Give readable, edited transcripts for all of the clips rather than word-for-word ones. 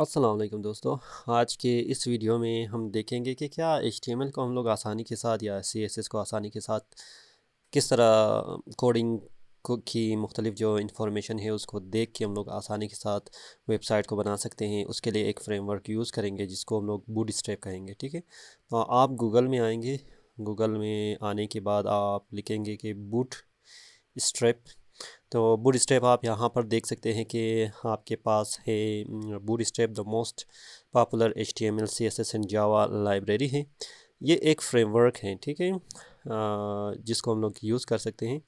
अस्सलाम वालेकुम दोस्तों। आज के इस वीडियो में हम देखेंगे कि क्या HTML को हम लोग आसानी के साथ या CSS को आसानी के साथ किस तरह कोडिंग को की मुख्तलिफ जो इंफॉर्मेशन है उसको देख के हम लोग आसानी के साथ वेबसाइट को बना सकते हैं। उसके लिए एक फ्रेमवर्क यूज़ करेंगे जिसको हम लोग बूटस्ट्रैप कहेंगे। ठीक है, तो आप गूगल में आएंगे। गूगल में आने के बाद आप लिखेंगे कि बूट स्ट्रैप। तो बूट स्ट्रैप आप यहाँ पर देख सकते हैं कि आपके पास है boot strap the most popular HTML CSS and Java library है। ये एक फ्रेमवर्क है, ठीक है, जिसको हम लोग यूज़ कर सकते हैं।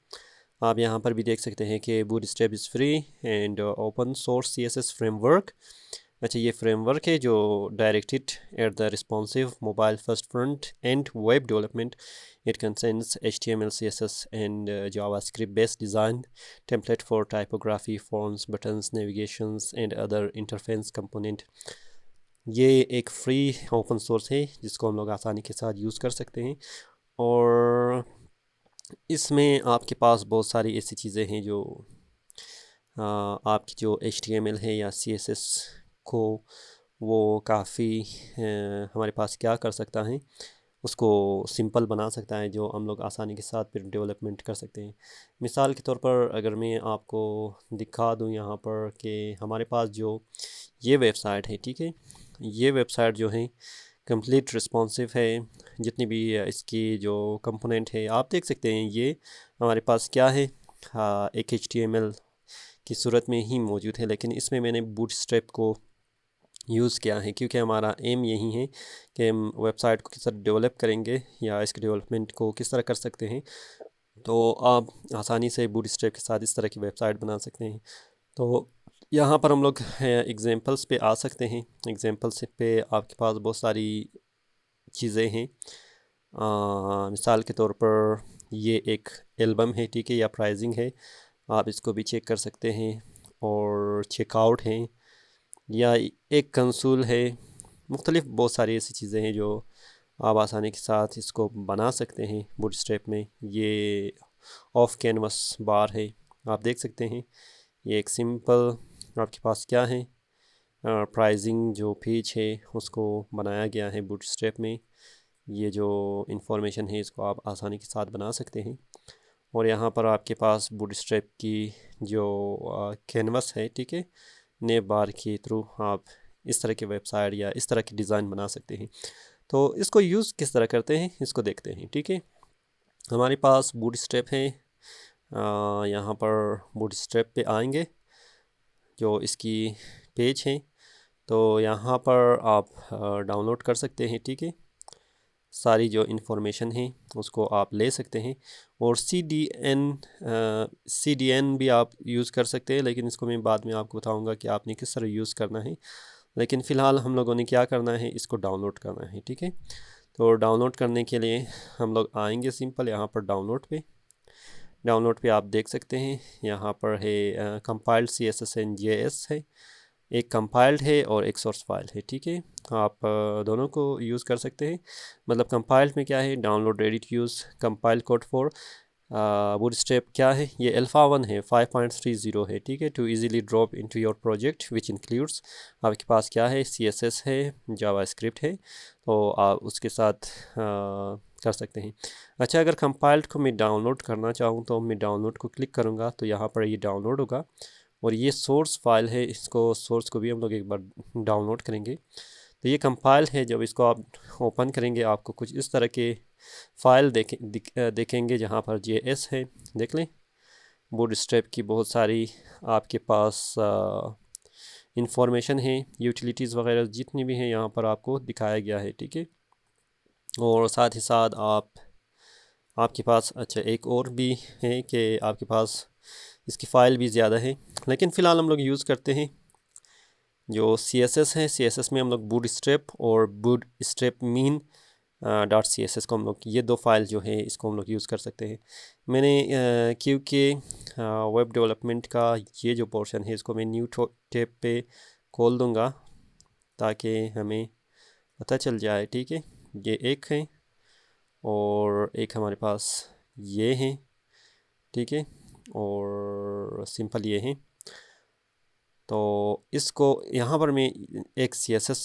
आप यहाँ पर भी देख सकते हैं कि boot strap is free and open source CSS framework. अच्छा, ये फ्रेमवर्क है जो directed at the responsive mobile first front end web development. It contains HTML, CSS, and JavaScript-based design template for typography, fonts, buttons, navigations, and other interface component. ये एक free open source है जिसको हम लोग आसानी के साथ यूज़ कर सकते हैं। और इसमें आपके पास बहुत सारी ऐसी चीज़ें हैं जो आपकी जो HTML है या CSS को वो काफ़ी हमारे पास क्या कर सकता है, उसको सिंपल बना सकता है, जो हम लोग आसानी के साथ फिर डेवलपमेंट कर सकते हैं। मिसाल के तौर पर अगर मैं आपको दिखा दूं यहाँ पर कि हमारे पास जो ये वेबसाइट है, ठीक है, ये वेबसाइट जो है कंप्लीट रिस्पॉन्सिव है। जितनी भी इसकी जो कंपोनेंट है आप देख सकते हैं, ये हमारे पास क्या है, एक HTML की सूरत में ही मौजूद है, लेकिन इसमें मैंने बूटस्ट्रैप को यूज़ किया है क्योंकि हमारा एम यही है कि हम वेबसाइट को किस तरह डेवलप करेंगे या इसके डेवलपमेंट को किस तरह कर सकते हैं। तो आप आसानी से बूटस्ट्रैप के साथ इस तरह की वेबसाइट बना सकते हैं। तो यहाँ पर हम लोग एग्जांपल्स पे आ सकते हैं। एग्जांपल्स पे आपके पास बहुत सारी चीज़ें हैं। मिसाल के तौर पर ये एक एल्बम है, ठीक है, या प्राइजिंग है, आप इसको भी चेक कर सकते हैं। और चेकआउट है या एक कंसूल है। मुख्तलिफ बहुत सारी ऐसी चीज़ें हैं जो आप आसानी के साथ इसको बना सकते हैं बूटस्ट्रैप में। ये ऑफ कैनवस बार है, आप देख सकते हैं। ये एक सिंपल आपके पास क्या है, प्राइजिंग जो पेज है उसको बनाया गया है बूटस्ट्रैप में। ये जो इंफॉर्मेशन है इसको आप आसानी के साथ बना सकते हैं। और यहाँ पर आपके पास बूटस्ट्रैप की जो कैनवस है, ठीक है, नेव बार के थ्रू आप इस तरह की वेबसाइट या इस तरह की डिज़ाइन बना सकते हैं। तो इसको यूज़ किस तरह करते हैं इसको देखते हैं। ठीक है, हमारे पास बूटस्ट्रैप है। यहाँ पर बूटस्ट्रैप पे आएंगे, जो इसकी पेज है, तो यहाँ पर आप डाउनलोड कर सकते हैं। ठीक है, सारी जो इन्फॉर्मेशन है उसको आप ले सकते हैं। और CDN भी आप यूज़ कर सकते हैं, लेकिन इसको मैं बाद में आपको बताऊंगा कि आपने किस तरह यूज़ करना है। लेकिन फ़िलहाल हम लोगों ने क्या करना है, इसको डाउनलोड करना है। ठीक है, तो डाउनलोड करने के लिए हम लोग आएंगे सिंपल यहाँ पर डाउनलोड पे आप देख सकते हैं यहाँ पर है कंपाइल्ड CSS एंड JS है। एक कंपाइल्ड है और एक सोर्स फाइल है। ठीक है, आप दोनों को यूज़ कर सकते हैं। मतलब कंपाइल्ड में क्या है, download ready to use compile code for Bootstrap क्या है, ये अल्फ़ा 1 है, 5.30 है। ठीक है, to easily drop into your project which includes, आपके पास क्या है, CSS है, जावास्क्रिप्ट है, तो आप उसके साथ कर सकते हैं। अच्छा, अगर कंपाइल्ड को मैं डाउनलोड करना चाहूँ तो मैं डाउनलोड को क्लिक करूँगा तो यहाँ पर ये डाउनलोड होगा। और ये सोर्स फाइल है, इसको सोर्स को भी हम लोग एक बार डाउनलोड करेंगे। तो ये कंपाइल है, जब इसको आप ओपन करेंगे आपको कुछ इस तरह के फ़ाइल देखेंगे जहाँ पर JS है। देख लें, बूटस्ट्रैप की बहुत सारी आपके पास इंफॉर्मेशन है, यूटिलिटीज़ वगैरह जितनी भी हैं यहाँ पर आपको दिखाया गया है। ठीक है, और साथ ही साथ आपके पास अच्छा एक और भी है कि आपके पास इसकी फ़ाइल भी ज़्यादा है, लेकिन फ़िलहाल हम लोग यूज़ करते हैं जो CSS है। CSS में हम लोग बूटस्ट्रैप और बूटस्ट्रैप मीन .css को हम लोग, ये दो फाइल जो है इसको हम लोग यूज़ कर सकते हैं। मैंने क्योंकि वेब डेवलपमेंट का ये जो पोर्शन है इसको मैं न्यू टैब पे खोल दूँगा ताकि हमें पता चल जाए। ठीक है, ये एक है और एक हमारे पास ये है। ठीक है, और सिंपल ये है। तो इसको यहाँ पर मैं एक CSS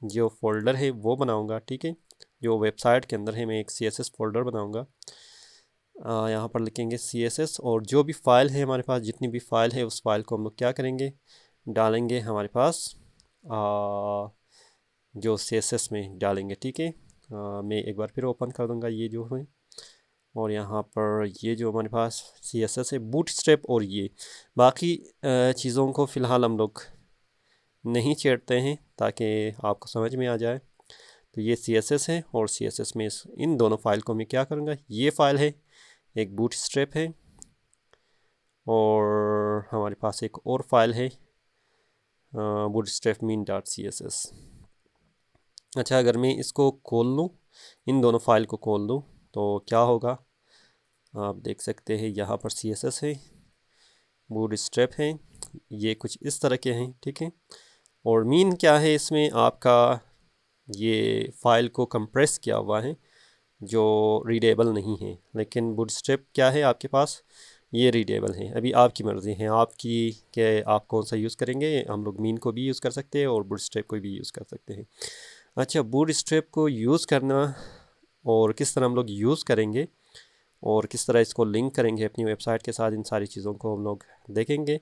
जो फ़ोल्डर है वो बनाऊँगा, ठीक है। जो वेबसाइट के अंदर है मैं एक CSS फ़ोल्डर बनाऊँगा। यहाँ पर लिखेंगे CSS, और जो भी फ़ाइल है हमारे पास, जितनी भी फ़ाइल है उस फाइल को हम लोग क्या करेंगे, डालेंगे हमारे पास जो CSS में डालेंगे, ठीक है। मैं एक बार फिर ओपन कर दूँगा ये जो है, और यहाँ पर ये जो हमारे पास CSS है, बूटस्ट्रैप, और ये बाकी चीज़ों को फ़िलहाल हम लोग नहीं छेड़ते हैं ताकि आपको समझ में आ जाए। तो ये CSS है, और CSS में इन दोनों फाइल को मैं क्या करूँगा, ये फ़ाइल है, एक बूटस्ट्रैप है, और हमारे पास एक और फाइल है बूटस्ट्रैप min.css। अच्छा, अगर मैं इसको खोल लूँ, इन दोनों फाइल को खोल लूँ, तो क्या होगा, आप देख सकते हैं यहाँ पर CSS है, बूटस्ट्रैप है, ये कुछ इस तरह के हैं, ठीक है। और मीन क्या है, इसमें आपका ये फ़ाइल को कंप्रेस किया हुआ है जो रीडेबल नहीं है, लेकिन बूटस्ट्रैप क्या है आपके पास, ये रीडेबल है। अभी आपकी मर्ज़ी है आपकी कि आप कौन सा यूज़ करेंगे। हम लोग मीन को भी यूज़ कर सकते हैं और बूटस्ट्रैप को भी यूज़ कर सकते हैं। अच्छा, बूटस्ट्रैप को यूज़ करना और किस तरह हम लोग यूज़ करेंगे और किस तरह इसको लिंक करेंगे अपनी वेबसाइट के साथ, इन सारी चीज़ों को हम लोग देखेंगे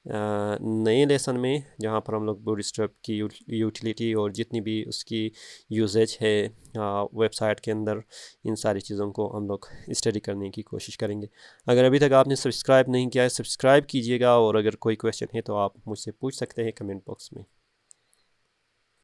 नए लेसन में, जहाँ पर हम लोग बूटस्ट्रैप की यूटिलिटी और जितनी भी उसकी यूजेज है वेबसाइट के अंदर, इन सारी चीज़ों को हम लोग स्टडी करने की कोशिश करेंगे। अगर अभी तक आपने सब्सक्राइब नहीं किया है, सब्सक्राइब कीजिएगा, और अगर कोई क्वेश्चन है तो आप मुझसे पूछ सकते हैं कमेंट बॉक्स में।